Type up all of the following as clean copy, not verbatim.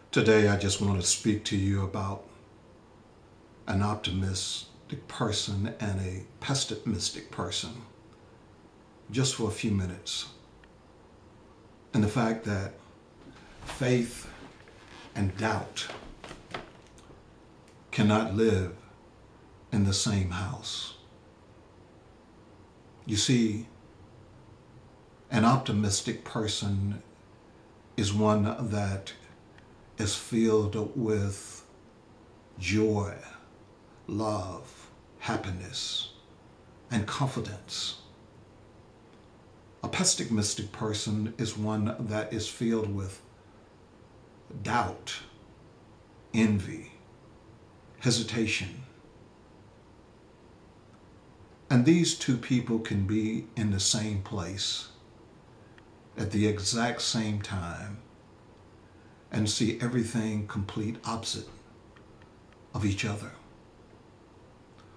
Today, I just want to speak to you about an optimistic person and a pessimistic person, just for a few minutes. And the fact that faith and doubt cannot live in the same house. You see, an optimistic person is one that is filled with joy, love, happiness, and confidence. A pessimistic person is one that is filled with doubt, envy, hesitation. And these two people can be in the same place at the exact same time and see everything complete opposite of each other.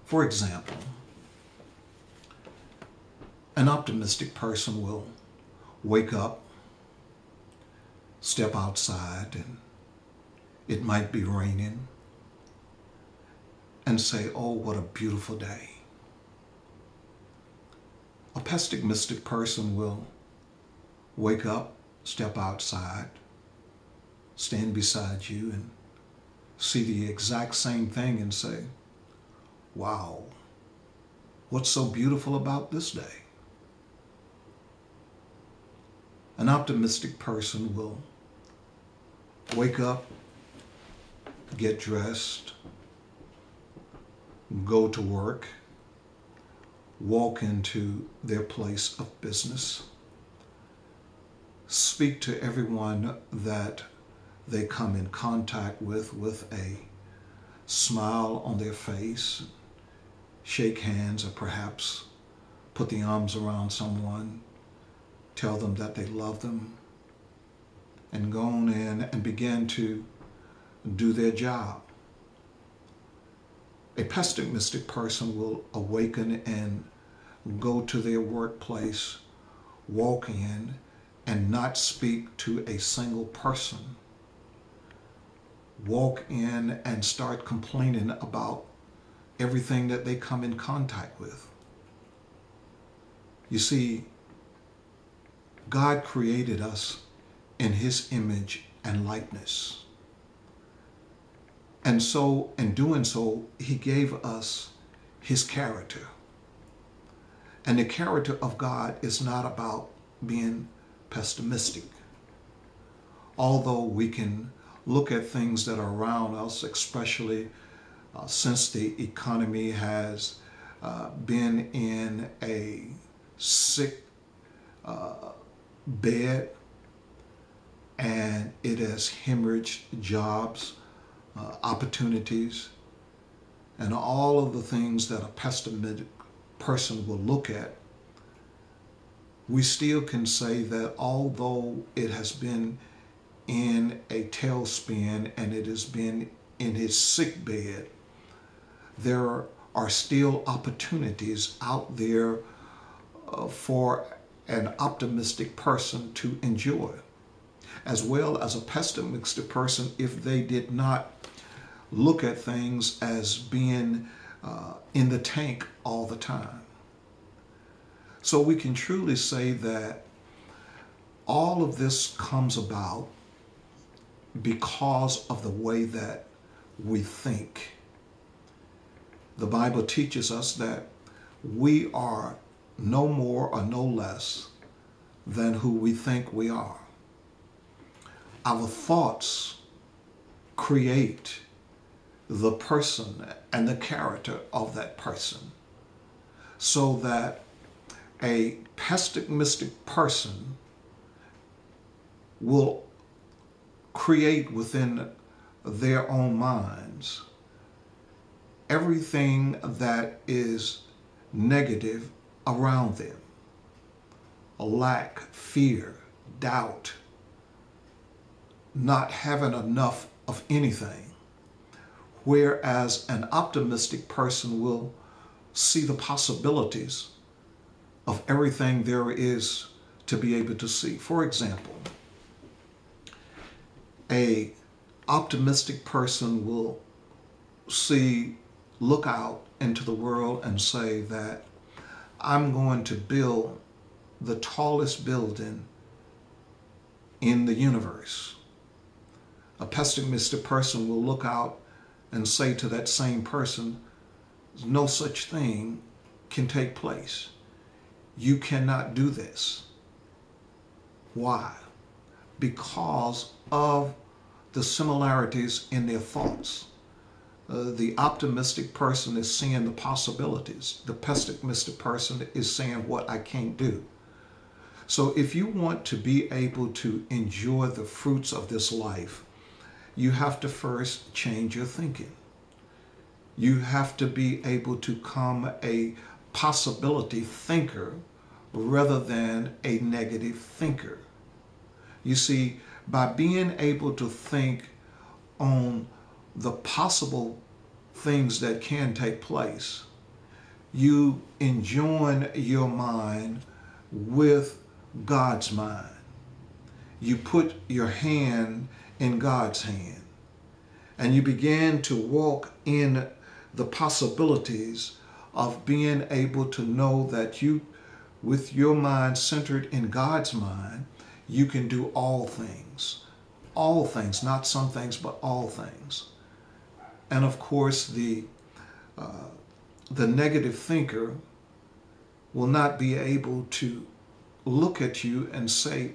For example, an optimistic person will wake up, step outside, and it might be raining, and say, "Oh, what a beautiful day." A pessimistic person will wake up, step outside, stand beside you, and see the exact same thing and say, "Wow, what's so beautiful about this day?" An optimistic person will wake up, get dressed, go to work, walk into their place of business, speak to everyone that they come in contact with a smile on their face, shake hands, or perhaps put the arms around someone, tell them that they love them, and go on in and begin to do their job. A pessimistic person will awaken and go to their workplace, walk in, and not speak to a single person. Walk in and start complaining about everything that they come in contact with. You see, God created us in His image and likeness. And so, in doing so, He gave us His character. And the character of God is not about being pessimistic. Although we can look at things that are around us, especially since the economy has been in a sick bed, and it has hemorrhaged jobs, opportunities, and all of the things that a pessimistic person will look at, we still can say that although it has been in a tailspin and it has been in his sick bed, there are still opportunities out there for an optimistic person to enjoy, as well as a pessimistic person if they did not look at things as being in the tank all the time. So we can truly say that all of this comes about because of the way that we think. The Bible teaches us that we are no more or no less than who we think we are. Our thoughts create the person and the character of that person, so that a pessimistic person will create within their own minds everything that is negative around them: a lack, fear, doubt, not having enough of anything. Whereas an optimistic person will see the possibilities of everything there is to be able to see. For example, a optimistic person will look out into the world and say that I'm going to build the tallest building in the universe. A pessimistic person will look out and say to that same person, no such thing can take place. You cannot do this. Why? Because of the similarities in their thoughts. The optimistic person is seeing the possibilities. The pessimistic person is saying what I can't do. So if you want to be able to enjoy the fruits of this life, you have to first change your thinking. You have to be able to become a possibility thinker rather than a negative thinker. You see, by being able to think on the possible things that can take place, you enjoin your mind with God's mind. You put your hand in God's hand, and you begin to walk in the possibilities of being able to know that you, with your mind centered in God's mind, you can do all things, not some things, but all things. And of course, the negative thinker will not be able to look at you and say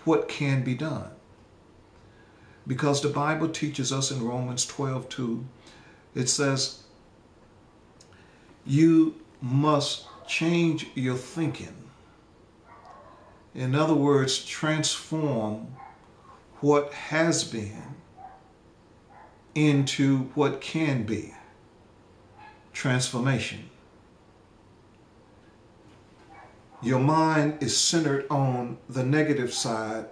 what can be done. Because the Bible teaches us in Romans 12:2, it says, you must change your thinking. In other words, transform what has been into what can be. Transformation. Your mind is centered on the negative side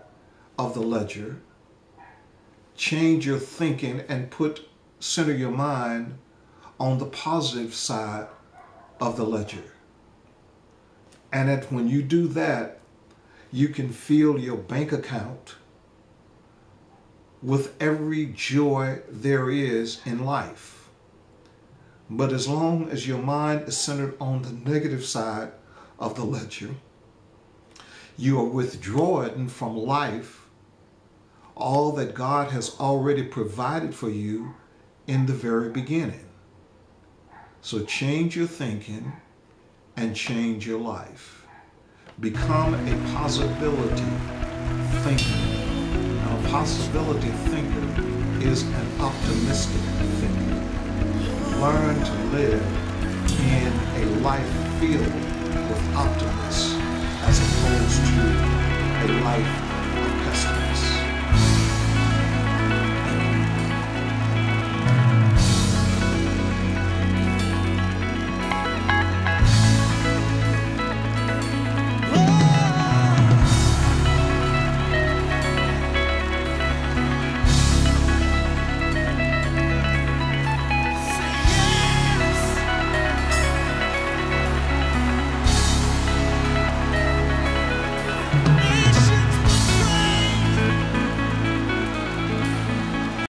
of the ledger. Change your thinking and center your mind on the positive side of the ledger. And that when you do that, you can fill your bank account with every joy there is in life. But as long as your mind is centered on the negative side of the ledger, you are withdrawing from life all that God has already provided for you in the very beginning. So change your thinking and change your life. Become a possibility thinker. Now, a possibility thinker is an optimistic thinker. Learn to live in a life filled with optimism as opposed to a life of pessimism.